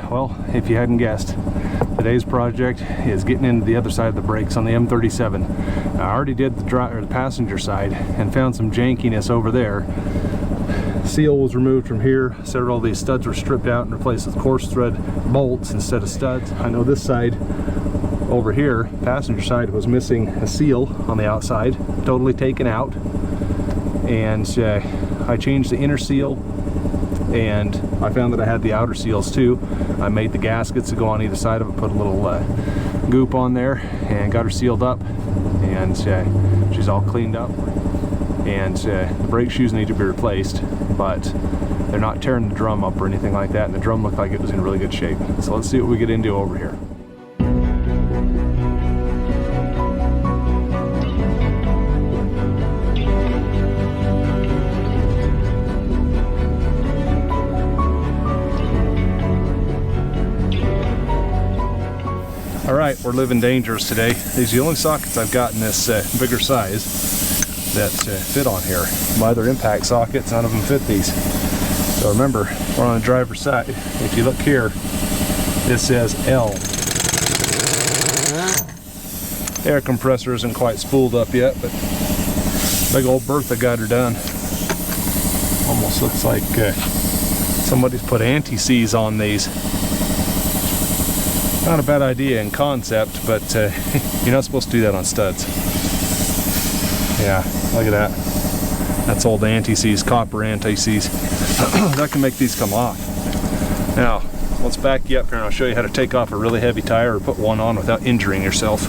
Well, if you hadn't guessed, today's project is getting into the other side of the brakes on the M37. I already did the passenger side and found some jankiness over there. Seal was removed from here. Several of these studs were stripped out and replaced with coarse thread bolts instead of studs. I know this side over here, passenger side, was missing a seal on the outside, totally taken out. And I changed the inner seal, and I found that I had the outer seals too. I made the gaskets to go on either side of it, put a little goop on there, and got her sealed up, and she's all cleaned up. And the brake shoes need to be replaced, but they're not tearing the drum up or anything like that, and the drum looked like it was in really good shape. So let's see what we get into over here. Alright, we're living dangerous today. These are the only sockets I've got in this bigger size that fit on here. My other impact sockets, none of them fit these. So remember, we're on the driver's side. If you look here, this says L. Air compressor isn't quite spooled up yet, but big old Bertha got her done. Almost looks like somebody's put anti-seize on these. Not a bad idea in concept, but you're not supposed to do that on studs. Yeah, look at that. That's old anti-seize, copper anti-seize. That can make these come off. Now, let's back you up here and I'll show you how to take off a really heavy tire or put one on without injuring yourself.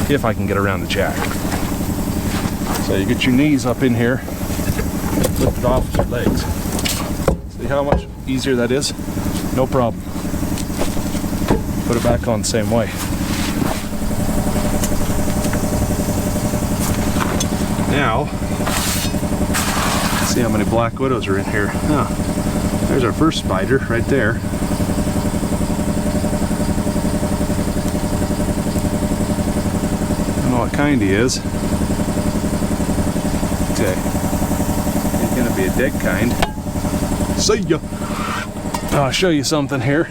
If I can get around the jack. So you get your knees up in here, lift it off with your legs. See how much easier that is? No problem. Put it back on the same way. Now, let's see how many black widows are in here. Oh, there's our first spider right there. I don't know what kind he is. Okay, he's gonna be a dead kind. See ya. I'll show you something here.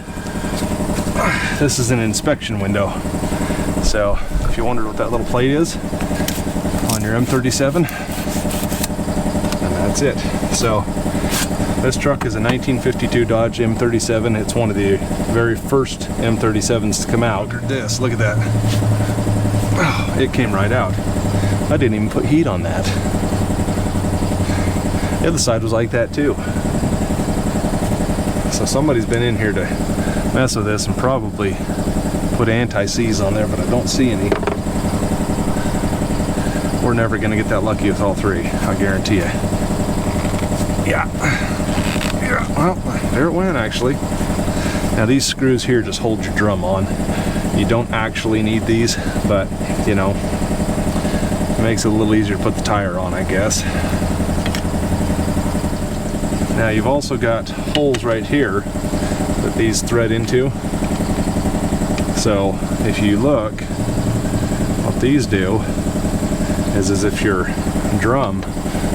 This is an inspection window. So if you wondered what that little plate is on your M37, and that's it. So this truck is a 1952 Dodge M37. It's one of the very first M37s to come out. Look at this, look at that. Oh, it came right out. I didn't even put heat on that. The other side was like that too. So somebody's been in here to mess with this and probably put anti-seize on there, but I don't see any. We're never going to get that lucky with all three, I guarantee you. Yeah, well, there it went actually. Now these screws here just hold your drum on. You don't actually need these, but you know, it makes it a little easier to put the tire on, I guess. Now you've also got holes right here that these thread into. So if you look, what these do is as if your drum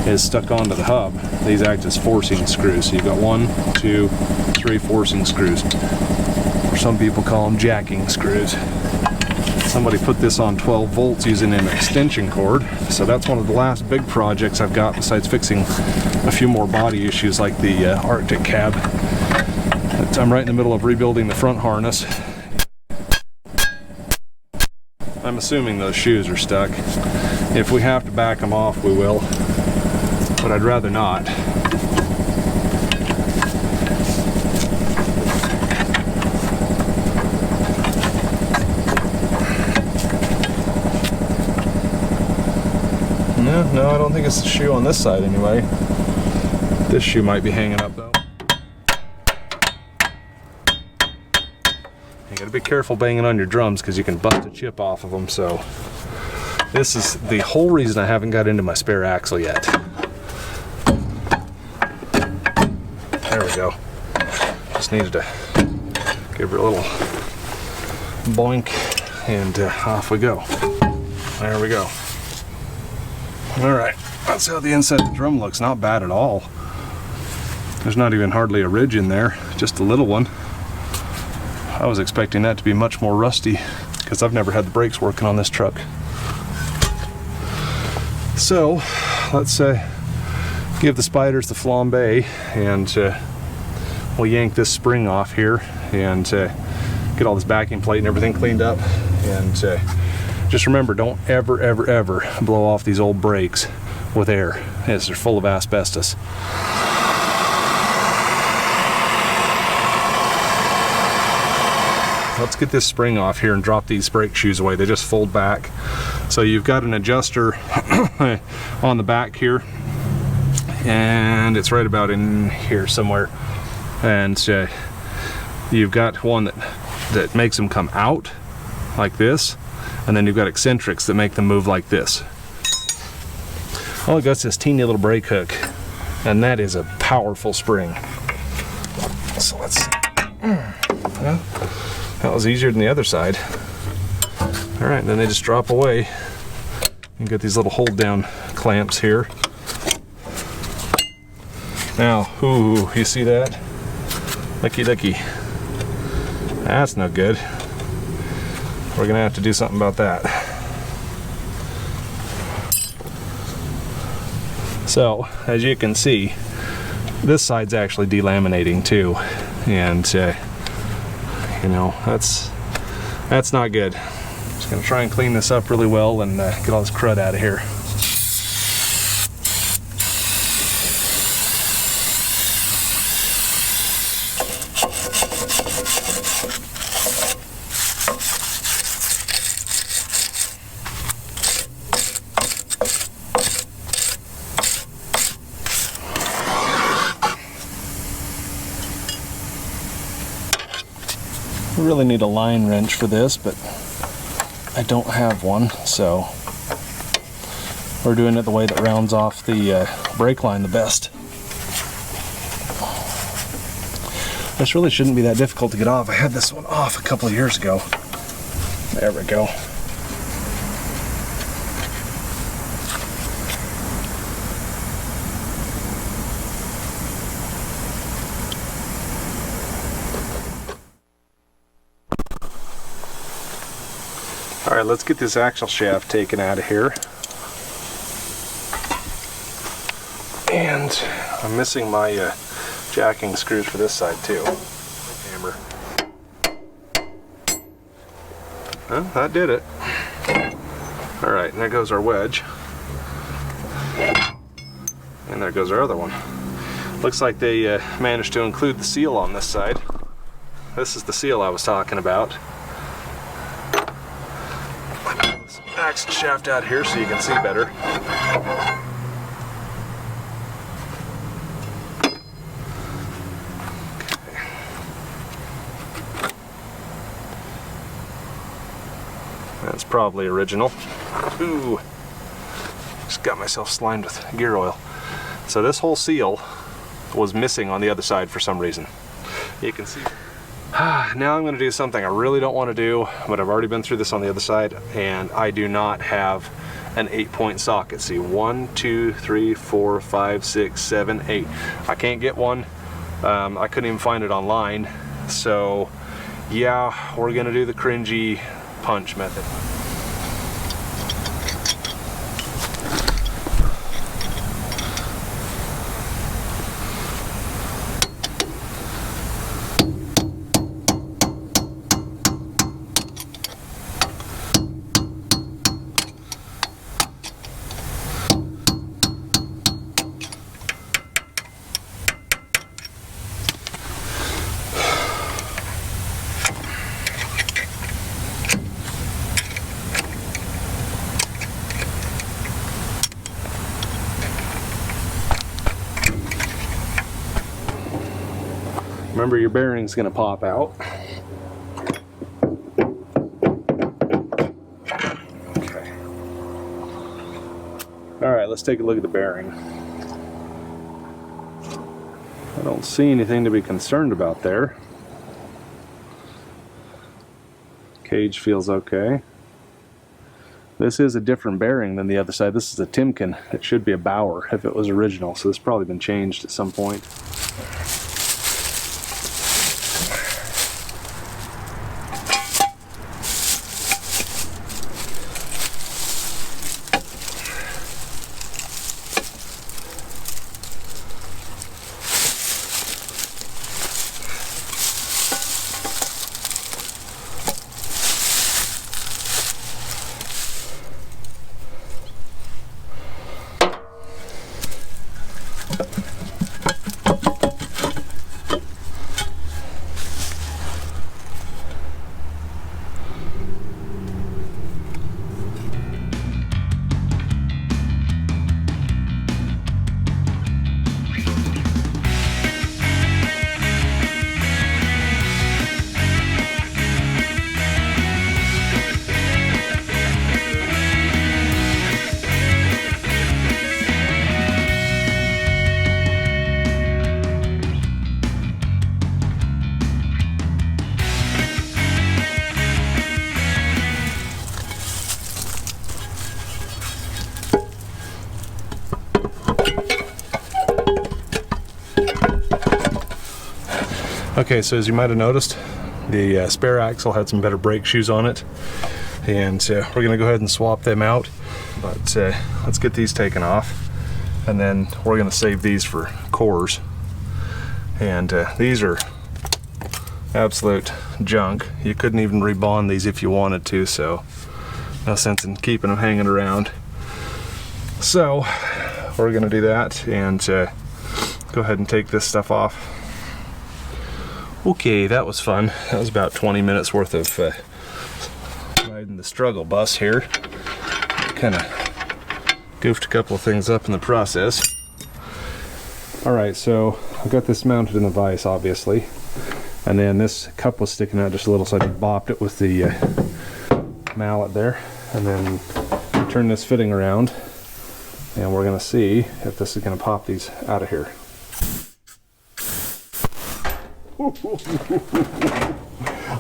is stuck onto the hub, these act as forcing screws. So you've got 1, 2, 3 forcing screws. Or some people call them jacking screws. Somebody put this on 12 volts using an extension cord. So that's one of the last big projects I've got besides fixing a few more body issues like the Arctic cab. I'm right in the middle of rebuilding the front harness. I'm assuming those shoes are stuck. If we have to back them off, we will, but I'd rather not. No, I don't think it's the shoe on this side anyway. This shoe might be hanging up though. You gotta be careful banging on your drums because you can bust a chip off of them. So this is the whole reason I haven't got into my spare axle yet. There we go. Just needed to give her a little boink and off we go. There we go. All right, that's how the inside of the drum looks. Not bad at all. There's not even hardly a ridge in there, just a little one. I was expecting that to be much more rusty because I've never had the brakes working on this truck. So let's give the spiders the flambe, and we'll yank this spring off here and get all this backing plate and everything cleaned up. And just remember, don't ever blow off these old brakes with air, as they're full of asbestos. Let's get this spring off here and drop these brake shoes away. They just fold back. So you've got an adjuster on the back here, and it's right about in here somewhere. And you've got one that makes them come out like this, and then you've got eccentrics that make them move like this. All it got's this teeny little brake hook, and that is a powerful spring. So let's see. Well, that was easier than the other side. All right, then they just drop away. You get these little hold down clamps here. Now, ooh, you see that? Looky. That's no good. We're gonna have to do something about that. So, as you can see, this side's actually delaminating too, and you know, that's not good. Just gonna try and clean this up really well and get all this crud out of here. I really need a line wrench for this, but I don't have one, so we're doing it the way that rounds off the brake line the best. This really shouldn't be that difficult to get off. I had this one off a couple of years ago. There we go. All right, let's get this axle shaft taken out of here. And I'm missing my jacking screws for this side too. Hammer. Well, that did it. All right, and there goes our wedge. And there goes our other one. Looks like they managed to include the seal on this side. This is the seal I was talking about. Axle shaft out here so you can see better. Okay. That's probably original. Ooh, just got myself slimed with gear oil. So this whole seal was missing on the other side for some reason. You can see. Now I'm going to do something I really don't want to do, but I've already been through this on the other side, and I do not have an 8-point socket. See, 1, 2, 3, 4, 5, 6, 7, 8. I can't get one. I couldn't even find it online. So yeah, we're going to do the cringy punch method. Remember, your bearing's going to pop out. Okay. All right, let's take a look at the bearing. I don't see anything to be concerned about there. Cage feels okay. This is a different bearing than the other side. This is a Timken. It should be a Bauer if it was original, so this has probably been changed at some point. Okay, so as you might have noticed, the spare axle had some better brake shoes on it, and we're going to go ahead and swap them out. But let's get these taken off, and then we're going to save these for cores. And these are absolute junk. You couldn't even rebond these if you wanted to, so no sense in keeping them hanging around. So we're going to do that and go ahead and take this stuff off. Okay, that was fun. That was about 20 minutes worth of riding the struggle bus here. Kind of goofed a couple of things up in the process. Alright, so I've got this mounted in the vise, obviously. And then this cup was sticking out just a little, so I just bopped it with the mallet there. And then turn this fitting around. And we're going to see if this is going to pop these out of here.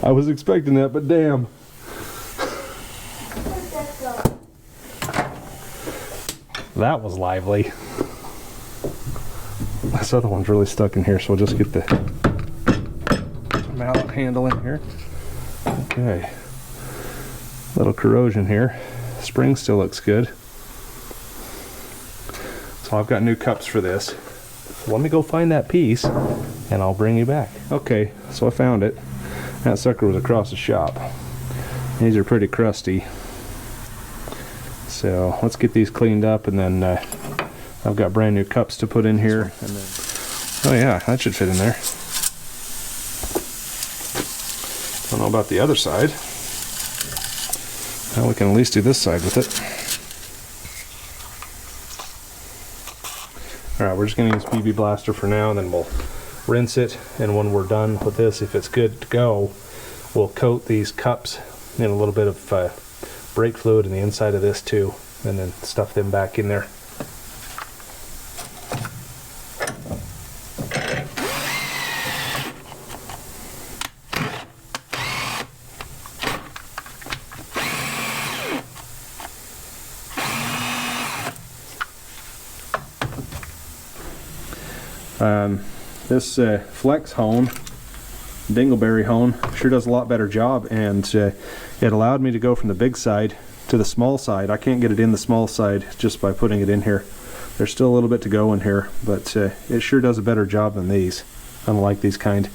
I was expecting that, but damn. That was lively. This other one's really stuck in here, so we'll just get the mallet handle in here. Okay. Little corrosion here. Spring still looks good. So I've got new cups for this. Let me go find that piece and I'll bring you back. Okay, so I found it. That sucker was across the shop. These are pretty crusty. So let's get these cleaned up, and then I've got brand new cups to put in here. And then, oh yeah, that should fit in there. Don't know about the other side. Well, we can at least do this side with it. Alright, we're just going to use BB Blaster for now, and then we'll rinse it, and when we're done with this, if it's good to go, we'll coat these cups in a little bit of brake fluid in the inside of this too, and then stuff them back in there. This flex hone, dingleberry hone, sure does a lot better job, and it allowed me to go from the big side to the small side. I can't get it in the small side just by putting it in here. There's still a little bit to go in here, but it sure does a better job than these, unlike these kind.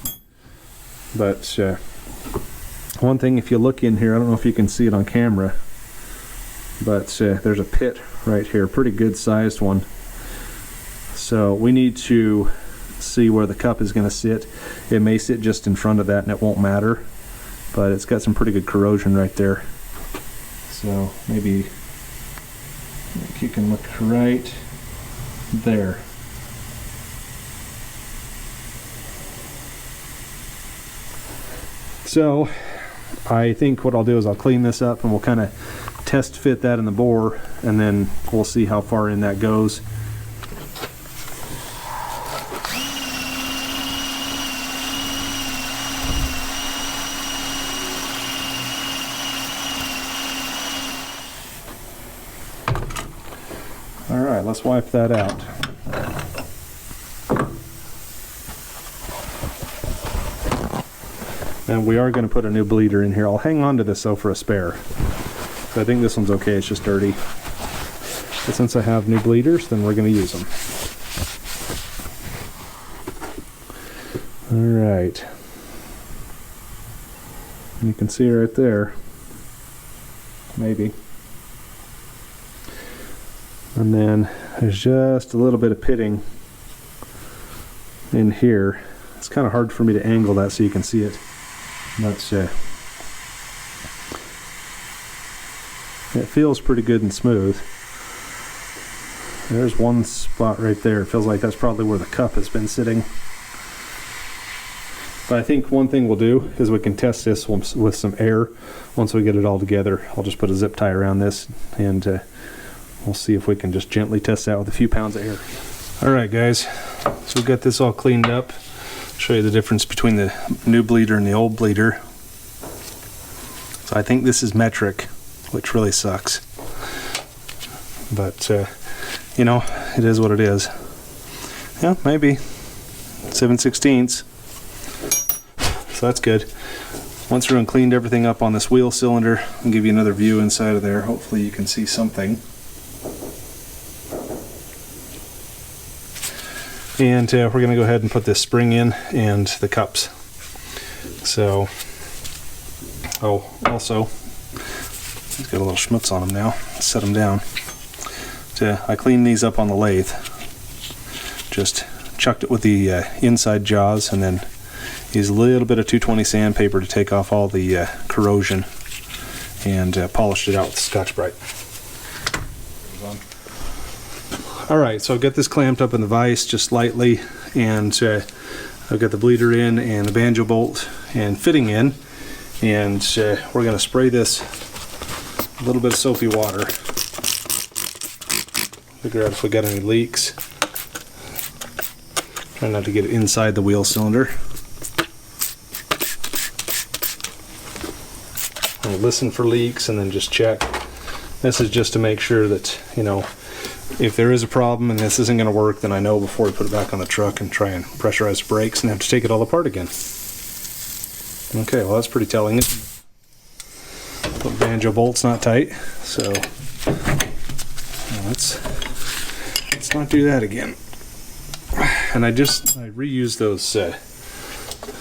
But one thing, if you look in here, I don't know if you can see it on camera, but there's a pit right here, pretty good sized one. So we need to see where the cup is going to sit. It may sit just in front of that and it won't matter, but it's got some pretty good corrosion right there. So maybe you can look right there. So I think what I'll do is I'll clean this up and we'll kind of test fit that in the bore, and then we'll see how far in that goes. let's wipe that out. And we are going to put a new bleeder in here. I'll hang on to this though for a spare. So I think this one's okay, it's just dirty. But since I have new bleeders, then we're going to use them. Alright. You can see right there. Maybe. And then there's just a little bit of pitting in here. It's kind of hard for me to angle that so you can see it. But it feels pretty good and smooth. There's one spot right there. It feels like that's probably where the cup has been sitting. But I think one thing we'll do is we can test this with some air once we get it all together. I'll just put a zip tie around this and we'll see if we can just gently test that with a few pounds of air. Alright guys, so we've got this all cleaned up. I'll show you the difference between the new bleeder and the old bleeder. So I think this is metric, which really sucks. But you know, it is what it is. Yeah, maybe 7/16. So that's good. Once we're done cleaned everything up on this wheel cylinder, I'll give you another view inside of there. Hopefully you can see something. And we're going to go ahead and put this spring in and the cups. So, oh, also, he's got a little schmutz on them now. Let's set them down. So I cleaned these up on the lathe. Just chucked it with the inside jaws and then used a little bit of 220 sandpaper to take off all the corrosion and polished it out with Scotch-Brite. Alright, so I've got this clamped up in the vise just lightly, and I've got the bleeder in and the banjo bolt and fitting in, and we're going to spray this a little bit of soapy water. Figure out if we got any leaks. Try not to get it inside the wheel cylinder. I'll listen for leaks and then just check. This is just to make sure that, you know, if there is a problem and this isn't going to work, then I know before we put it back on the truck and try and pressurize the brakes and have to take it all apart again. Okay, well that's pretty telling. The banjo bolt's not tight, so let's not do that again. And I reused those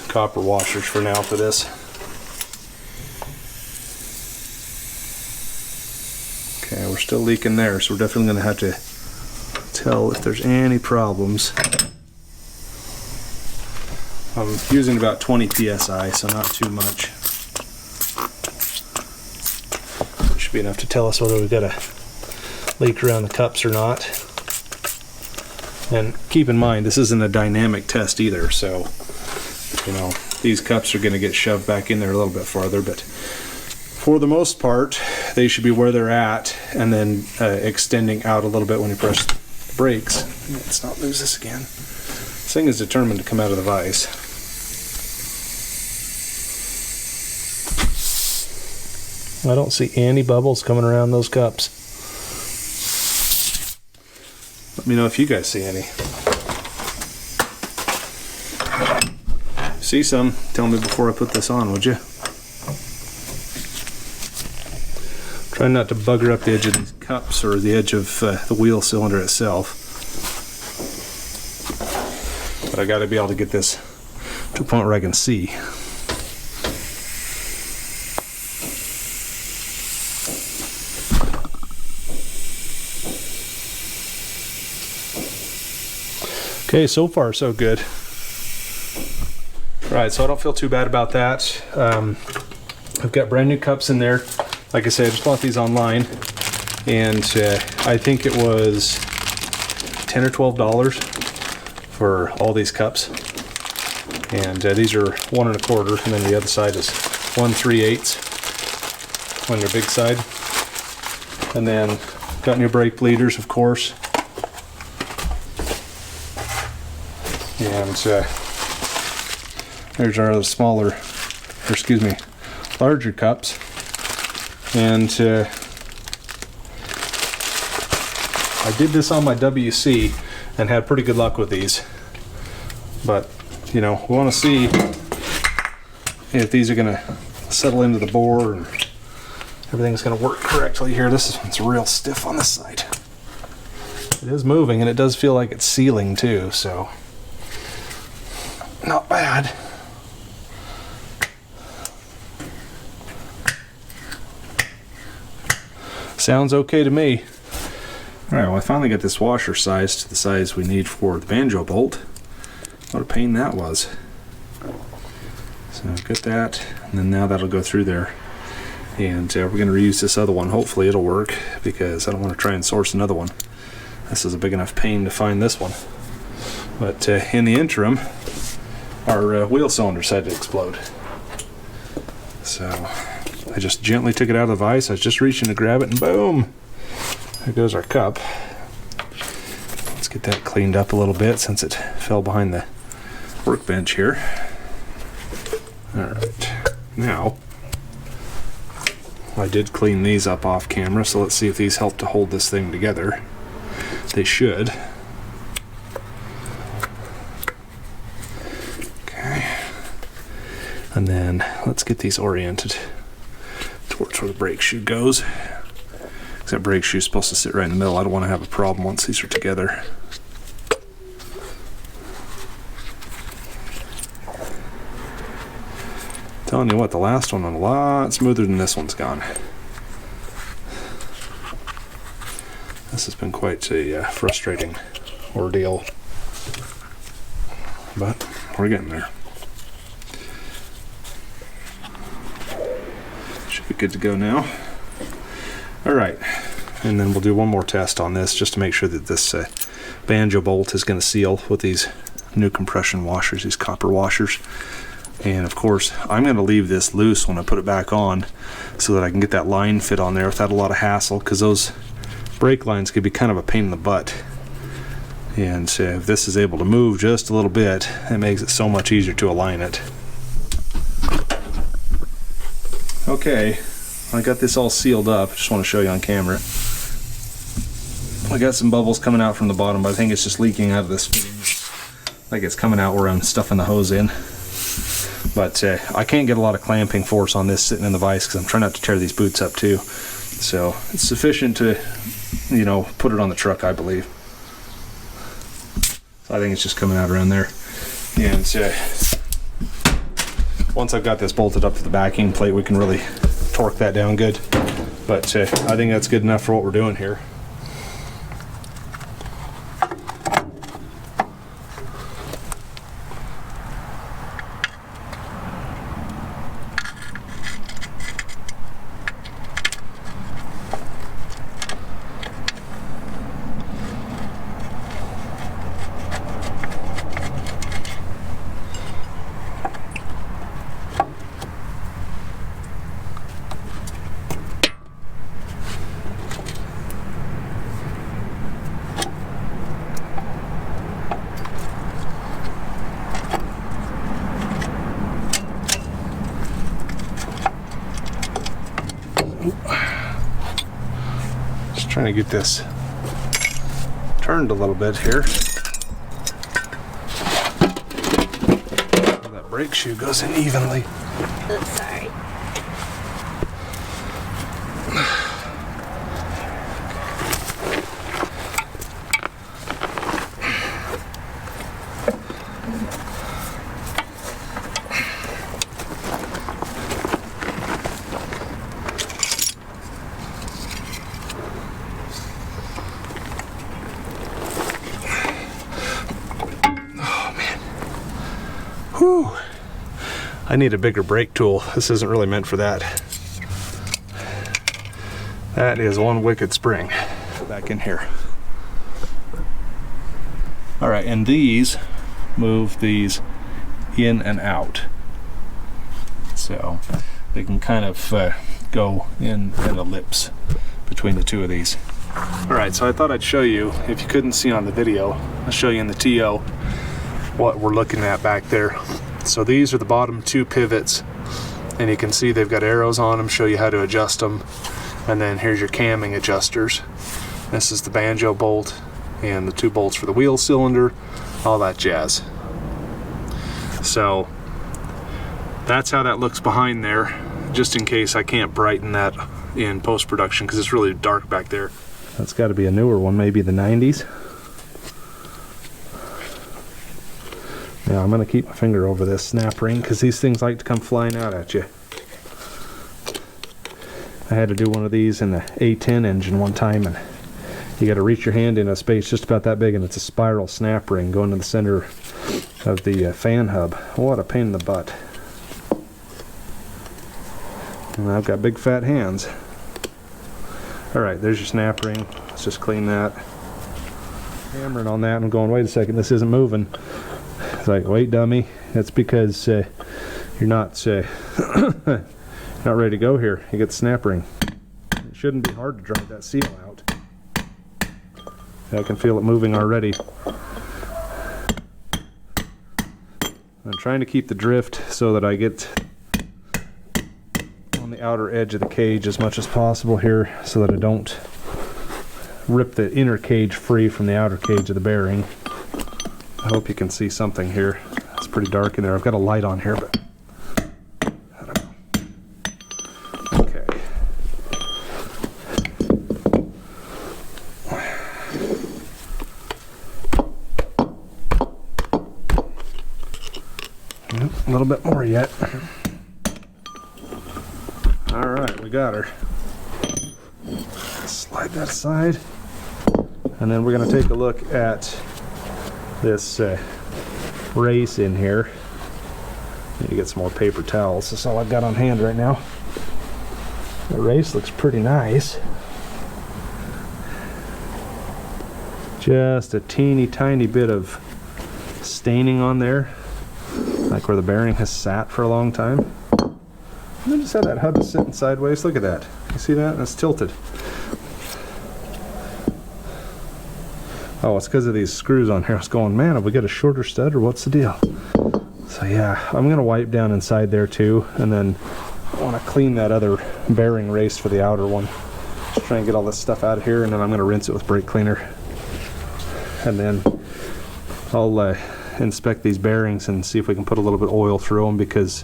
copper washers for now for this. Okay, we're still leaking there, so we're definitely going to have to tell if there's any problems. I'm using about 20 psi, so not too much. It should be enough to tell us whether we've got a leak around the cups or not. And keep in mind, this isn't a dynamic test either, so you know, these cups are going to get shoved back in there a little bit farther, but for the most part, they should be where they're at, and then extending out a little bit when you press the brakes. Let's not lose this again. This thing is determined to come out of the vise. I don't see any bubbles coming around those cups. Let me know if you guys see any. See some, tell me before I put this on, would you? Try not to bugger up the edge of these cups or the edge of the wheel cylinder itself. But I got to be able to get this to a point where I can see. Okay, so far so good. Right, so I don't feel too bad about that. I've got brand new cups in there. Like I said, I just bought these online, and I think it was $10 or $12 for all these cups. And these are 1 1/4, and then the other side is 1 3/8 on your big side. And then got new brake bleeders, of course. And there's our smaller, or excuse me, larger cups. And I did this on my WC and had pretty good luck with these. But, you know, we want to see if these are going to settle into the bore and everything's going to work correctly here. This one's real stiff on this side. It is moving, and it does feel like it's sealing too, so not bad. Sounds okay to me. Alright, well I finally got this washer sized to the size we need for the banjo bolt. What a pain that was. So get that, and then now that'll go through there. And we're going to reuse this other one. Hopefully it'll work, because I don't want to try and source another one. This is a big enough pain to find this one. But in the interim, our wheel cylinders had to explode. So I just gently took it out of the vise. I was just reaching to grab it, and boom! There goes our cup. Let's get that cleaned up a little bit since it fell behind the workbench here. Alright, now I did clean these up off camera, so let's see if these help to hold this thing together. They should. Okay. And then let's get these oriented towards where the brake shoe goes. Because that brake shoe is supposed to sit right in the middle. I don't want to have a problem once these are together. Telling you what, the last one went a lot smoother than this one's gone. This has been quite a frustrating ordeal, but we're getting there. Should be good to go now. Alright, and then we'll do one more test on this just to make sure that this banjo bolt is going to seal with these new compression washers, these copper washers. And of course, I'm going to leave this loose when I put it back on so that I can get that line fit on there without a lot of hassle, because those brake lines could be kind of a pain in the butt. And if this is able to move just a little bit, it makes it so much easier to align it. Okay, I got this all sealed up. I just want to show you on camera. I got some bubbles coming out from the bottom, but I think it's just leaking out of this fitting. Like it's coming out where I'm stuffing the hose in. But I can't get a lot of clamping force on this sitting in the vise because I'm trying not to tear these boots up too. So it's sufficient to, you know, put it on the truck, I believe. So I think it's just coming out around there. And once I've got this bolted up to the backing plate, we can really torque that down good. But I think that's good enough for what we're doing here. Just trying to get this turned a little bit here. That brake shoe goes in evenly. Oops, sorry. Whew. I need a bigger brake tool. This isn't really meant for that. That is one wicked spring. Back in here. Alright, and these move these in and out. So they can kind of go in an ellipse between the two of these. Alright, so I thought I'd show you, if you couldn't see on the video, I'll show you in the TO what we're looking at back there. So these are the bottom two pivots, and you can see they've got arrows on them, show you how to adjust them. And then here's your camming adjusters. This is the banjo bolt and the 2 bolts for the wheel cylinder, all that jazz. So that's how that looks behind there, just in case I can't brighten that in post-production because it's really dark back there. That's got to be a newer one, maybe the 90s. Now I'm going to keep my finger over this snap ring because these things like to come flying out at you. I had to do one of these in the A10 engine one time, and you got to reach your hand in a space just about that big, and it's a spiral snap ring going to the center of the fan hub. What a pain in the butt. And I've got big fat hands. Alright, there's your snap ring. Let's just clean that. Hammering on that and I'm going, wait a second, this isn't moving. It's like, wait dummy, that's because you're not not ready to go here. You get the snap ring. It shouldn't be hard to drive that seal out. I can feel it moving already. I'm trying to keep the drift so that I get on the outer edge of the cage as much as possible here so that I don't rip the inner cage free from the outer cage of the bearing. I hope you can see something here. It's pretty dark in there. I've got a light on here, but I don't know. Okay. A little bit more yet. Alright, we got her. Slide that aside. And then we're going to take a look at this race in here. Need to get some more paper towels. That's all I've got on hand right now. The race looks pretty nice. Just a teeny tiny bit of staining on there, like where the bearing has sat for a long time. And then just have that hub sitting sideways. Look at that. You see that? It's tilted. Oh, it's because of these screws on here. I was going, man, have we got a shorter stud or what's the deal? So yeah, I'm going to wipe down inside there too, and then I want to clean that other bearing race for the outer one. Just try and get all this stuff out of here, and then I'm going to rinse it with brake cleaner. And then I'll inspect these bearings and see if we can put a little bit of oil through them, because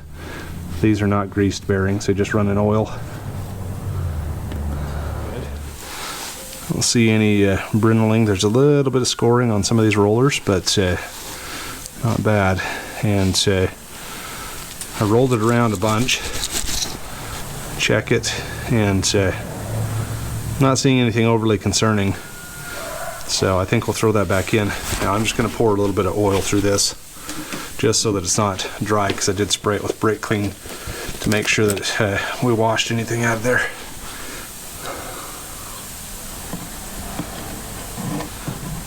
these are not greased bearings, they just run in oil. I don't see any brittling. There's a little bit of scoring on some of these rollers, but not bad. And I rolled it around a bunch, check it, and not seeing anything overly concerning. So I think we'll throw that back in. Now I'm just going to pour a little bit of oil through this, just so that it's not dry, because I did spray it with brake clean to make sure that we washed anything out of there.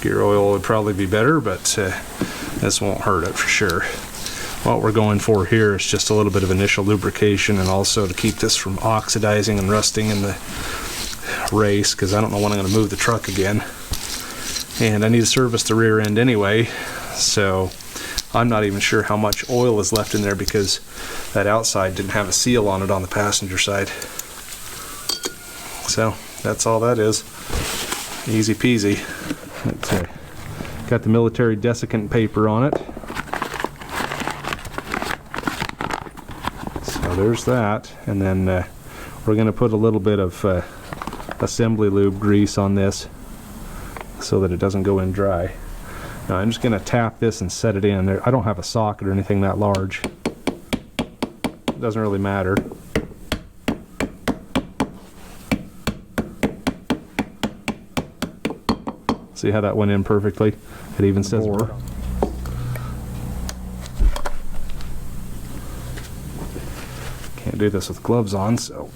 Gear oil would probably be better, but this won't hurt it for sure. What we're going for here is just a little bit of initial lubrication, and also to keep this from oxidizing and rusting in the race, because I don't know when I'm going to move the truck again. And I need to service the rear end anyway, so I'm not even sure how much oil is left in there, because that outside didn't have a seal on it on the passenger side. So that's all that is. Easy peasy. Got the military desiccant paper on it. So there's that, and then we're going to put a little bit of assembly lube grease on this so that it doesn't go in dry. Now I'm just going to tap this and set it in there. I don't have a socket or anything that large. It doesn't really matter. See how that went in perfectly? It even says bore. Can't do this with gloves on, so.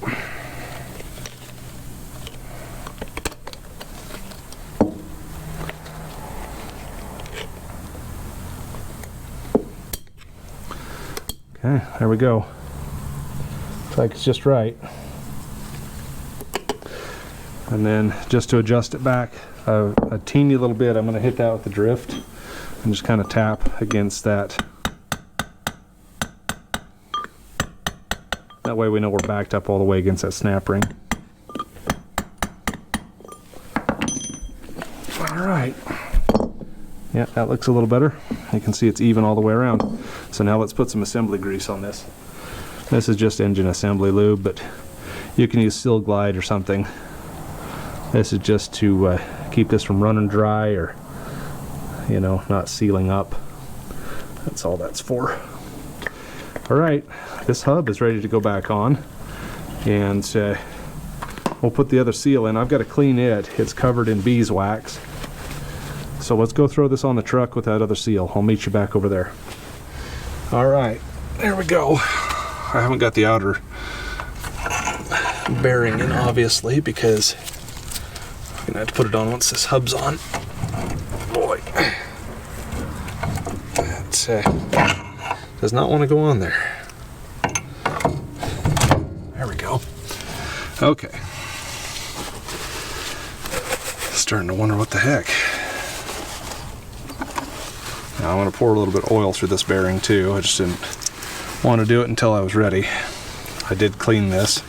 Okay, there we go. Looks like it's just right. And then just to adjust it back a teeny little bit, I'm going to hit that with the drift and just kind of tap against that. That way we know we're backed up all the way against that snap ring. Yeah, that looks a little better. You can see it's even all the way around. So now let's put some assembly grease on this. This is just engine assembly lube, but you can use Seal Glide or something. This is just to keep this from running dry or, you know, not sealing up. That's all that's for. Alright, this hub is ready to go back on, and we'll put the other seal in. I've got to clean it. It's covered in beeswax. So let's go throw this on the truck with that other seal. I'll meet you back over there. Alright, there we go. I haven't got the outer bearing in, obviously, because I'm going to have to put it on once this hub's on. Boy. That does not want to go on there. There we go. Okay. Starting to wonder what the heck. Now I'm going to pour a little bit of oil through this bearing too. I just didn't want to do it until I was ready. I did clean this.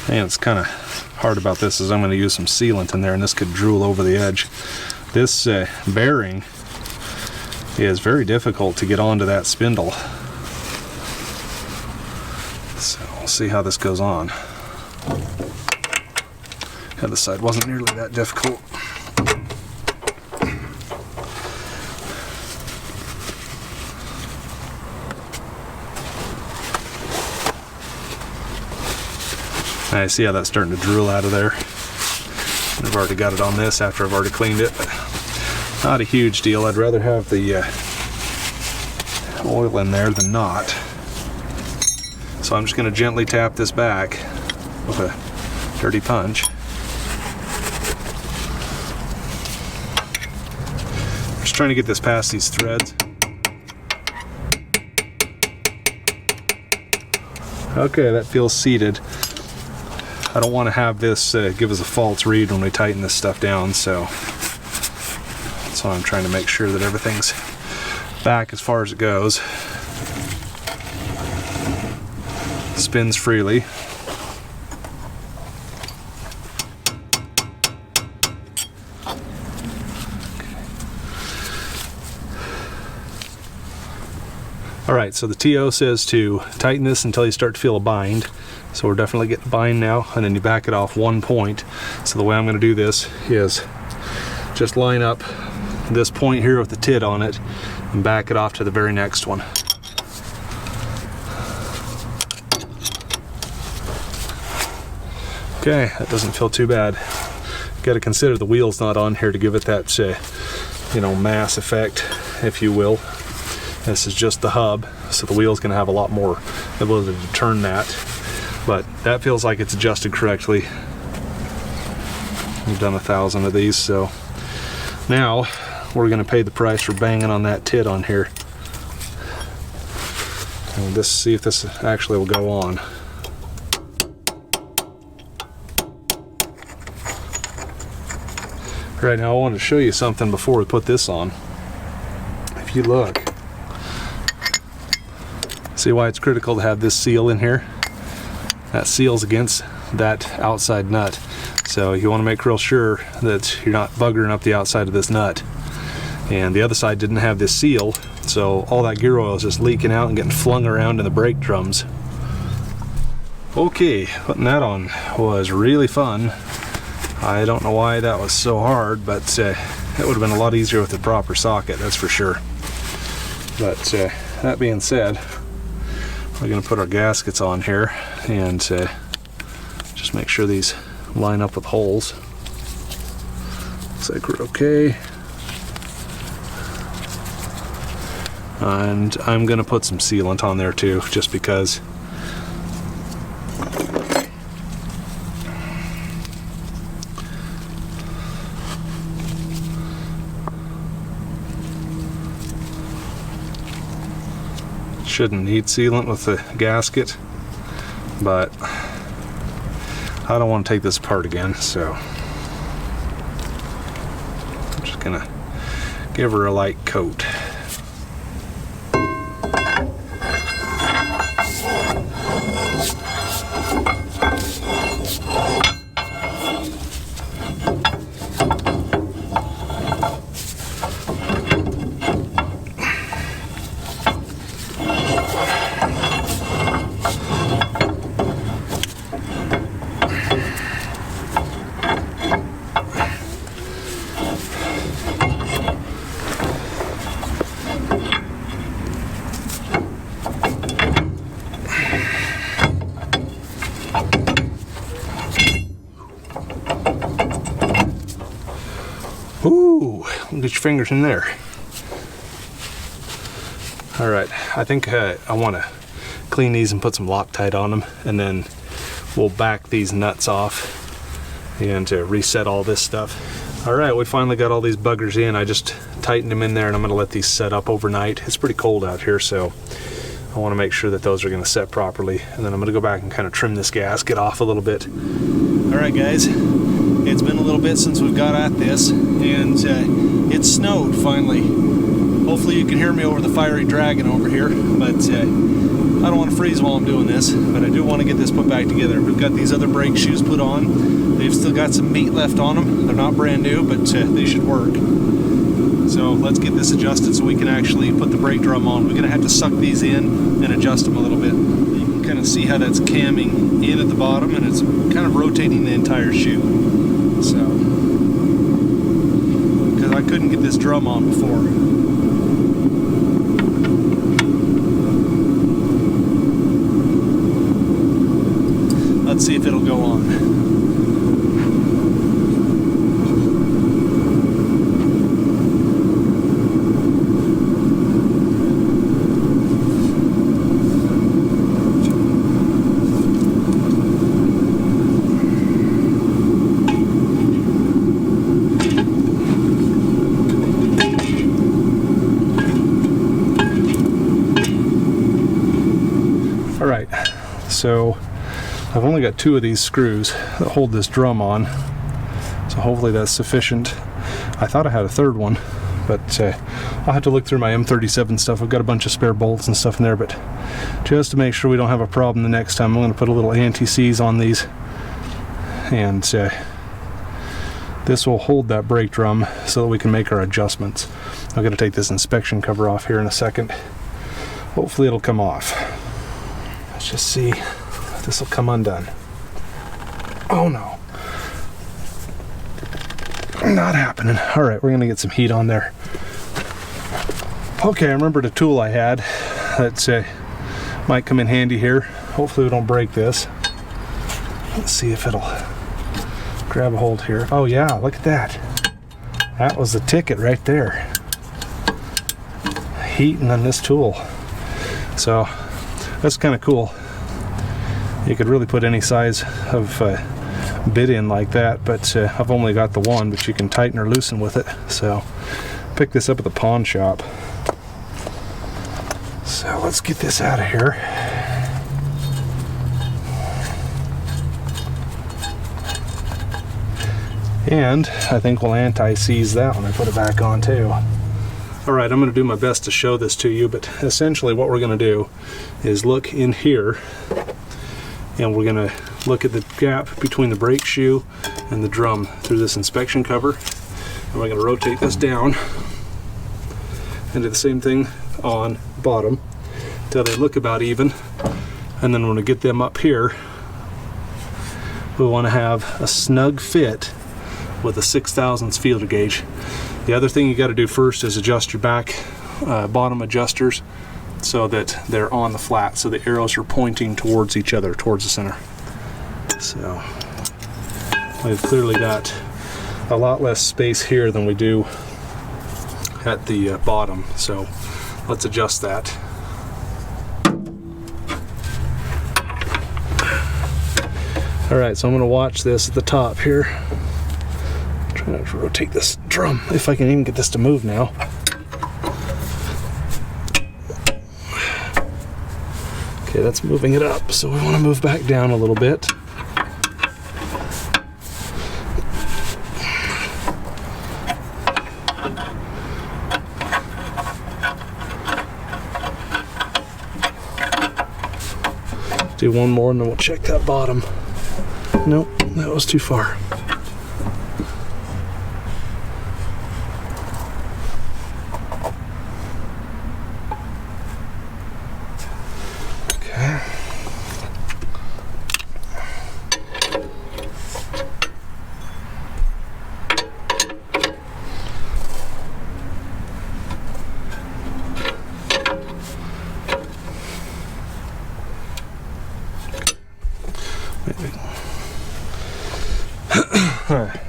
And it's kind of hard about this is I'm going to use some sealant in there, and this could drool over the edge. This bearing is very difficult to get onto that spindle. So we'll see how this goes on. The other side wasn't nearly that difficult. I see how that's starting to drool out of there. I've already got it on this after I've already cleaned it, but not a huge deal. I'd rather have the oil in there than not. So I'm just going to gently tap this back with a dirty punch. Just trying to get this past these threads. Okay, that feels seated. I don't want to have this give us a false read when we tighten this stuff down, so that's why I'm trying to make sure that everything's back as far as it goes. Spins freely. Alright, so the TO says to tighten this until you start to feel a bind. So we're definitely getting a bind now, and then you back it off 1 point. So the way I'm going to do this is just line up this point here with the tit on it and back it off to the very next one. Okay, that doesn't feel too bad. Got to consider the wheel's not on here to give it that, you know, mass effect, if you will. This is just the hub, so the wheel's going to have a lot more ability to turn that. But that feels like it's adjusted correctly. We've done 1,000 of these, so now we're going to pay the price for banging on that tit on here. And this, see if this actually will go on. Right now, I wanted to show you something before we put this on. If you look, see why it's critical to have this seal in here? That seals against that outside nut. So you want to make real sure that you're not buggering up the outside of this nut. And the other side didn't have this seal, so all that gear oil is just leaking out and getting flung around in the brake drums. Okay, putting that on was really fun. I don't know why that was so hard, but it would have been a lot easier with the proper socket, that's for sure. But that being said, we're going to put our gaskets on here and just make sure these line up with holes. Looks like we're okay. And I'm going to put some sealant on there too, just because. Shouldn't need sealant with the gasket, but I don't want to take this apart again, so I'm Just gonna give her a light coat. Ooh, get your fingers in there. All right, I think I want to clean these and put some Loctite on them, and then we'll back these nuts off and reset all this stuff. All right, we finally got all these buggers in. I just tightened them in there, and I'm going to let these set up overnight. It's pretty cold out here, so I want to make sure that those are going to set properly, and then I'm going to go back and kind of trim this gasket off a little bit. All right, guys. It's been a little bit since we've got at this, and it snowed finally. Hopefully you can hear me over the fiery dragon over here, but I don't want to freeze while I'm doing this, but I do want to get this put back together. We've got these other brake shoes put on. They've still got some meat left on them. They're not brand new, but they should work. So let's get this adjusted so we can actually put the brake drum on. We're going to have to suck these in and adjust them a little bit. You can kind of see how that's camming in at the bottom, and it's kind of rotating the entire shoe. So, because I couldn't get this drum on before. Let's see if it'll go on. Alright, so I've only got 2 of these screws that hold this drum on, so hopefully that's sufficient. I thought I had a third one, but I'll have to look through my M37 stuff. I've got a bunch of spare bolts and stuff in there, but just to make sure we don't have a problem the next time, I'm going to put a little anti-seize on these, and this will hold that brake drum so that we can make our adjustments. I'm going to take this inspection cover off here in a second. Hopefully it'll come off. Let's just see if this will come undone. Oh no. Not happening. Alright, we're going to get some heat on there. Okay, I remembered a tool I had that might come in handy here. Hopefully we don't break this. Let's see if it'll grab a hold here. Oh yeah, look at that. That was the ticket right there. Heating on this tool. So that's kind of cool. You could really put any size of bit in like that, but I've only got the one, but you can tighten or loosen with it. So pick this up at the pawn shop. So let's get this out of here. And I think we'll anti-seize that when I put it back on too. Alright, I'm going to do my best to show this to you, but essentially what we're going to do is look in here, and we're going to look at the gap between the brake shoe and the drum through this inspection cover. And we're going to rotate this down and do the same thing on bottom until they look about even. And then when we get them up here, we want to have a snug fit with a 6/1000 feeler gauge. The other thing you got to do first is adjust your back bottom adjusters so that they're on the flat, so the arrows are pointing towards each other, towards the center. So we've clearly got a lot less space here than we do at the bottom, so let's adjust that. Alright, so I'm going to watch this at the top here. Try not to rotate this drum, if I can even get this to move now. Okay, that's moving it up, so we want to move back down a little bit. Do one more and then we'll check that bottom. Nope, that was too far. Okay. Alright.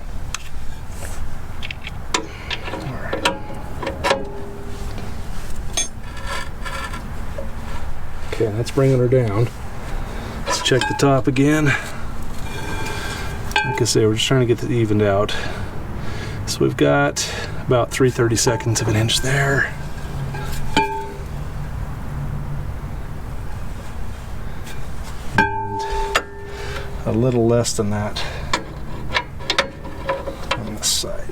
Okay, that's bringing her down. Let's check the top again. Like I say, we're just trying to get it evened out. So we've got about 3/32 of an inch there. And a little less than that on this side.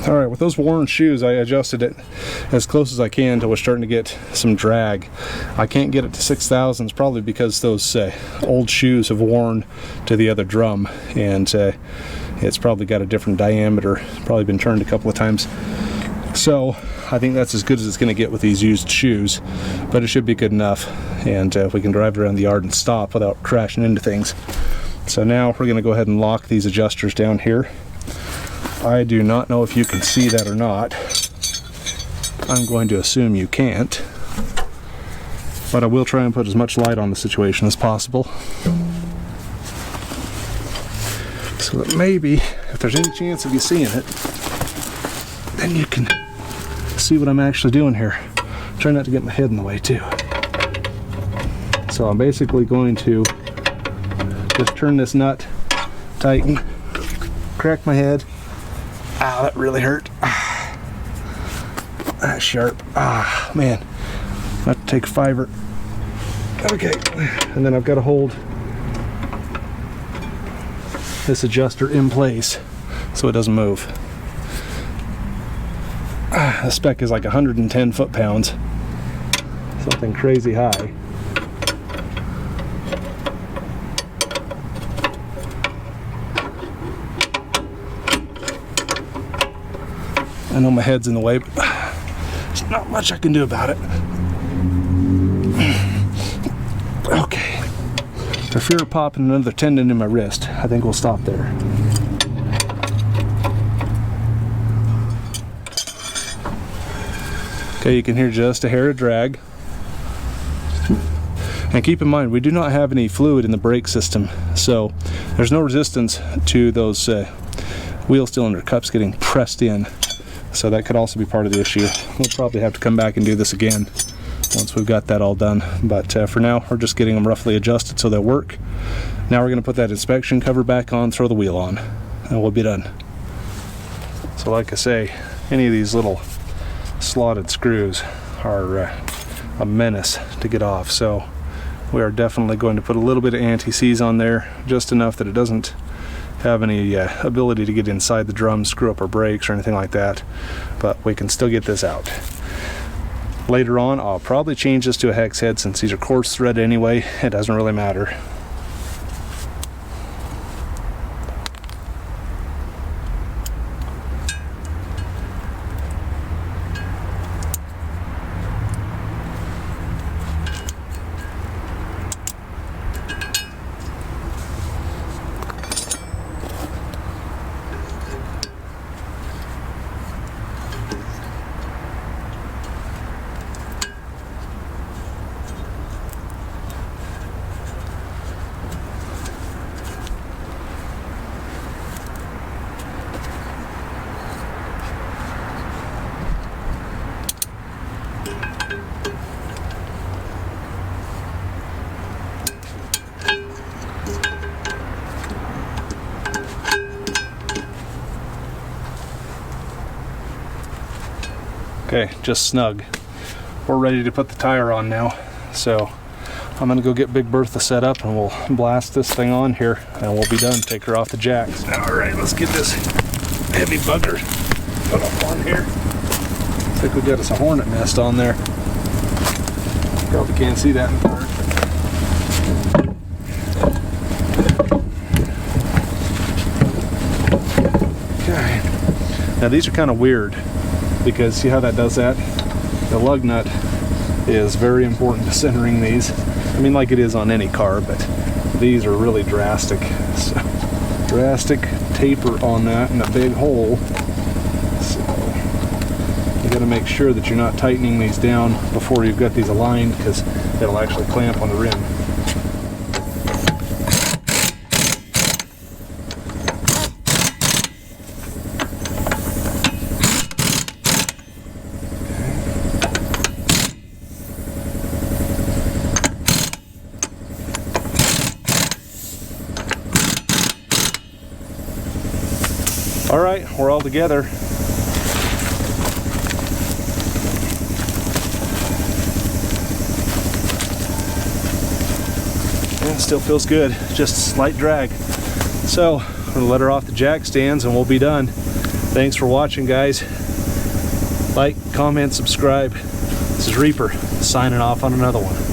All right, with those worn shoes, I adjusted it as close as I can until we're starting to get some drag. I can't get it to 6,000s, probably because those old shoes have worn to the other drum, and it's probably got a different diameter, probably been turned a couple of times. So I think that's as good as it's going to get with these used shoes, but it should be good enough, and we can drive around the yard and stop without crashing into things. So now we're going to go ahead and lock these adjusters down here. I do not know if you can see that or not. I'm going to assume you can't, but I will try and put as much light on the situation as possible, so that maybe if there's any chance of you seeing it, then you can see what I'm actually doing here. Try not to get my head in the way too. So I'm basically going to just turn this nut, tighten, crack my head. Ow, that really hurt. That's sharp. Ah, man. I have to take a fiver. Okay. And then I've got to hold this adjuster in place so it doesn't move. The spec is like 110 foot-pounds. Something crazy high. I know my head's in the way, but there's not much I can do about it. Okay. For fear of popping another tendon in my wrist, I think we'll stop there. Okay, you can hear just a hair of drag. And keep in mind, we do not have any fluid in the brake system, so there's no resistance to those wheel cylinder cups getting pressed in. So that could also be part of the issue. We'll probably have to come back and do this again once we've got that all done. But for now, we're just getting them roughly adjusted so they'll work. Now we're going to put that inspection cover back on, throw the wheel on, and we'll be done. So like I say, any of these little slotted screws are a menace to get off. So we are definitely going to put a little bit of anti-seize on there, just enough that it doesn't have any ability to get inside the drum, screw up our brakes or anything like that, but we can still get this out. Later on, I'll probably change this to a hex head since these are coarse thread anyway. It doesn't really matter. Okay, just snug. We're ready to put the tire on now. So I'm gonna go get Big Bertha set up and we'll blast this thing on here and we'll be done. Take her off the jacks. All right, let's get this heavy bugger put up on here. Looks like we got us a hornet nest on there. Probably can't see that in part. Okay. Now these are kind of weird because see how that does that? The lug nut is very important to centering these. I mean, like it is on any car, but these are really drastic. So, drastic taper on that and a big hole. So you got to make sure that you're not tightening these down before you've got these aligned, because it'll actually clamp on the rim. All right, we're all together. Yeah, still feels good, just slight drag. So, I'm gonna let her off the jack stands and we'll be done. Thanks for watching, guys. Like, comment, subscribe. This is Reaper, signing off on another one.